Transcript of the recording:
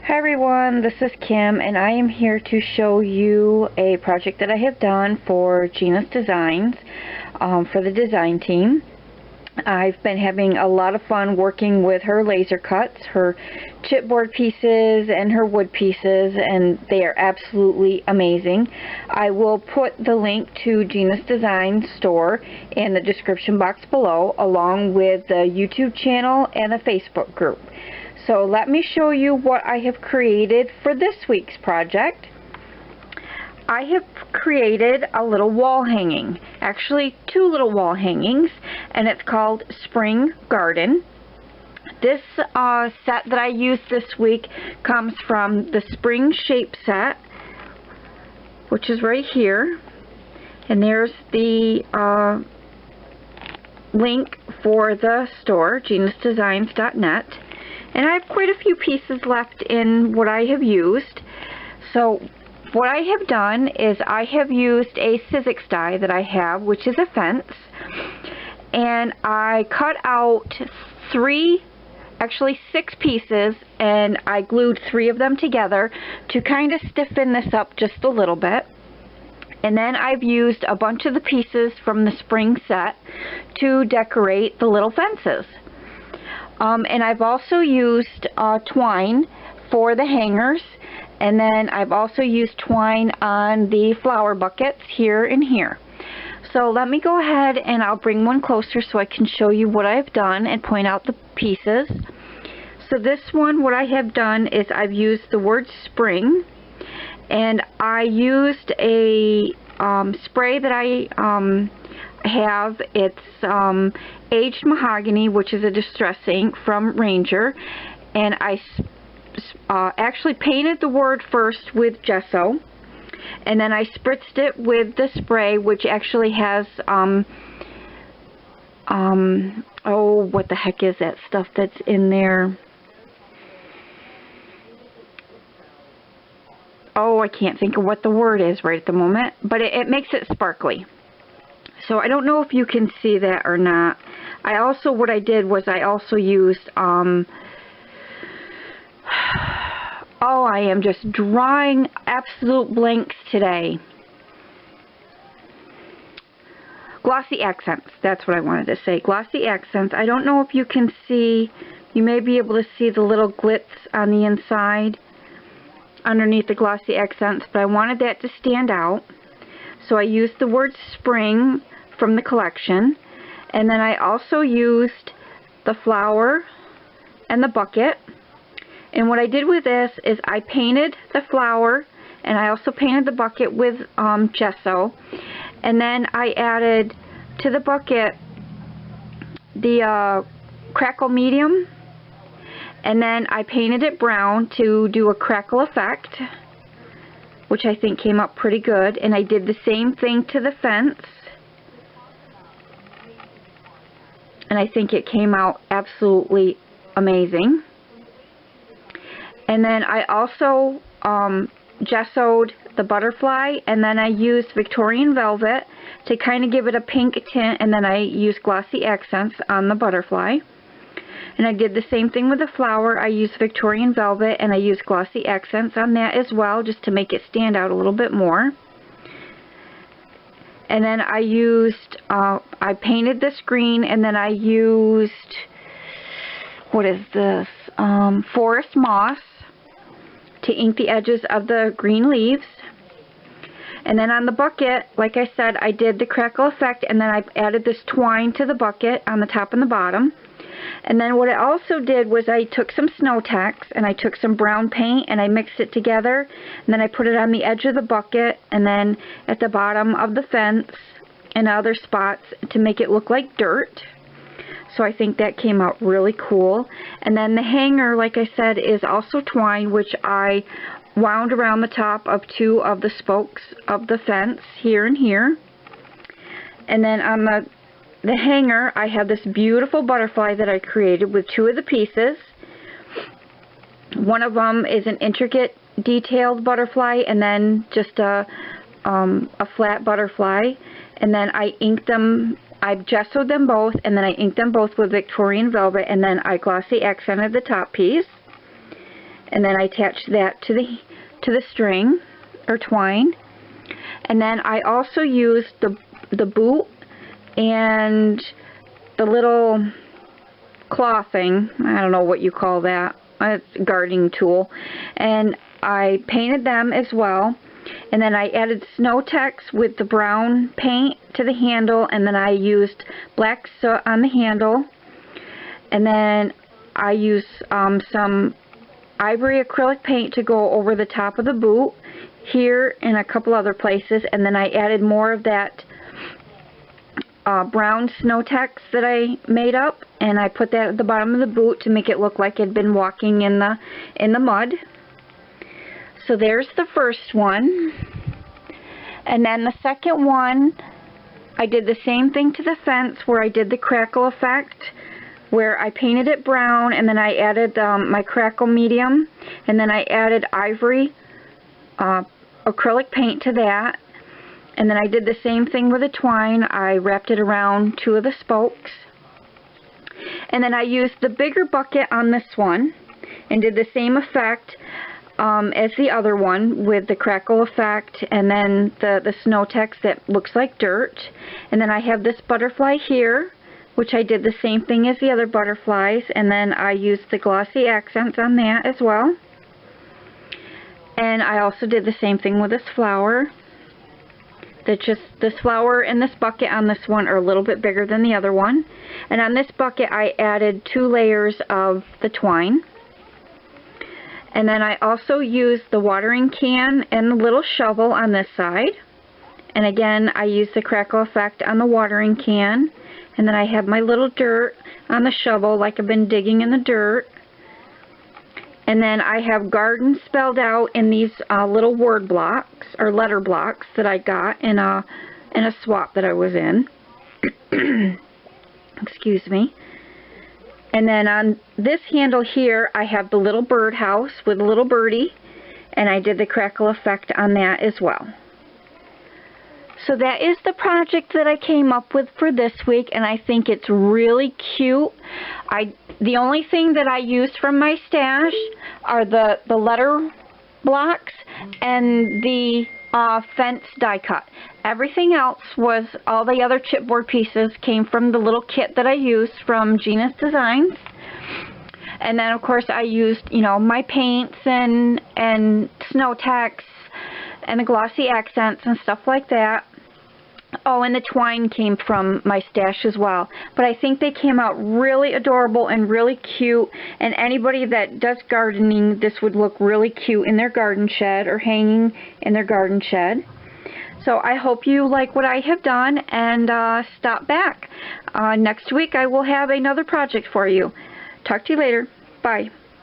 Hi everyone, this is Kim and I am here to show you a project that I have done for Gina's Designs for the design team. I've been having a lot of fun working with her laser cuts, her chipboard pieces and her wood pieces, and they are absolutely amazing. I will put the link to Gina's Design store in the description box below, along with the YouTube channel and the Facebook group. So let me show you what I have created for this week's project. I have created a little wall hanging, actually two little wall hangings, and it's called Spring Garden. This set that I used this week comes from the Spring Shape set, which is right here, and there's the link for the store, genasdesigns.net. And I have quite a few pieces left in what I have used. So what I have done is I have used a Sizzix die that I have, which is a fence, and I cut out actually six pieces, and I glued 3 of them together to kind of stiffen this up just a little bit. And then I've used a bunch of the pieces from the spring set to decorate the little fences. And I've also used twine for the hangers, and then I've also used twine on the flower buckets here and here. So let me go ahead and I'll bring one closer so I can show you what I've done and point out the pieces. So this one, what I have done is I've used the word spring, and I used a spray that I have. It's aged mahogany, which is a distress ink from Ranger, and I actually painted the word first with gesso, and then I spritzed it with the spray, which actually has oh, what the heck is that stuff that's in there? Oh, I can't think of what the word is right at the moment, but it makes it sparkly. So I don't know if you can see that or not. What I did was I also used, oh, I am just drawing absolute blanks today. Glossy accents, that's what I wanted to say. Glossy accents. I don't know if you can see, you may be able to see the little glitz on the inside underneath the glossy accents, but I wanted that to stand out. So I used the word spring from the collection, and then I also used the flower and the bucket. And what I did with this is I painted the flower, and I also painted the bucket with gesso, and then I added to the bucket the crackle medium, and then I painted it brown to do a crackle effect, which I think came up pretty good. And I did the same thing to the fence, and I think it came out absolutely amazing. And then I also gessoed the butterfly, and then I used Victorian velvet to kind of give it a pink tint, and then I used glossy accents on the butterfly. And I did the same thing with the flower. I used Victorian velvet, and I used glossy accents on that as well, just to make it stand out a little bit more. And then I used, I painted this green, and then I used, what is this, forest moss to ink the edges of the green leaves. And then on the bucket, like I said, I did the crackle effect, and then I added this twine to the bucket on the top and the bottom. And then what I also did was I took some snow tacks, and I took some brown paint, and I mixed it together, and then I put it on the edge of the bucket, and then at the bottom of the fence and other spots to make it look like dirt. So I think that came out really cool. And then the hanger, like I said, is also twine, which I wound around the top of 2 of the spokes of the fence here and here. And then on the hanger, I have this beautiful butterfly that I created with 2 of the pieces. One of them is an intricate detailed butterfly, and then just a flat butterfly. And then I inked them, I gessoed them both, and then I inked them both with Victorian velvet, and then I glossy accented the top piece. and then I attached that to the string or twine. And then I also used the boot and the little claw thing, I don't know what you call that, it's a gardening tool, and I painted them as well. And then I added snow text with the brown paint to the handle, and then I used black soot on the handle, and then I used some ivory acrylic paint to go over the top of the boot here and a couple other places, and then I added more of that brown snow text that I made up, and I put that at the bottom of the boot to make it look like it had been walking in the mud. So there's the first one. And then the second one, I did the same thing to the fence where I did the crackle effect, where I painted it brown, and then I added my crackle medium, and then I added ivory acrylic paint to that. And then I did the same thing with the twine. I wrapped it around two of the spokes. And then I used the bigger bucket on this one and did the same effect as the other one with the crackle effect, and then the snow text that looks like dirt. And then I have this butterfly here, which I did the same thing as the other butterflies, and then I used the glossy accents on that as well. And I also did the same thing with this flower. This flower and this bucket on this one are a little bit bigger than the other one. And on this bucket I added 2 layers of the twine. And then I also used the watering can and the little shovel on this side. And again, I used the crackle effect on the watering can. And then I have my little dirt on the shovel, like I've been digging in the dirt. And then I have garden spelled out in these little word blocks, or letter blocks, that I got in a swap that I was in. Excuse me. And then on this handle here, I have the little birdhouse with a little birdie, and I did the crackle effect on that as well. So that is the project that I came up with for this week, and I think it's really cute. The only thing that I used from my stash are the letter blocks and the fence die cut. Everything else was, all the other chipboard pieces came from the little kit that I used from Gina's Designs. And then of course I used, you know, my paints and snow text and the glossy accents and stuff like that. Oh, and the twine came from my stash as well. But I think they came out really adorable and really cute. And anybody that does gardening, this would look really cute in their garden shed or hanging in their garden shed. So I hope you like what I have done, and stop back. Next week I will have another project for you. Talk to you later. Bye.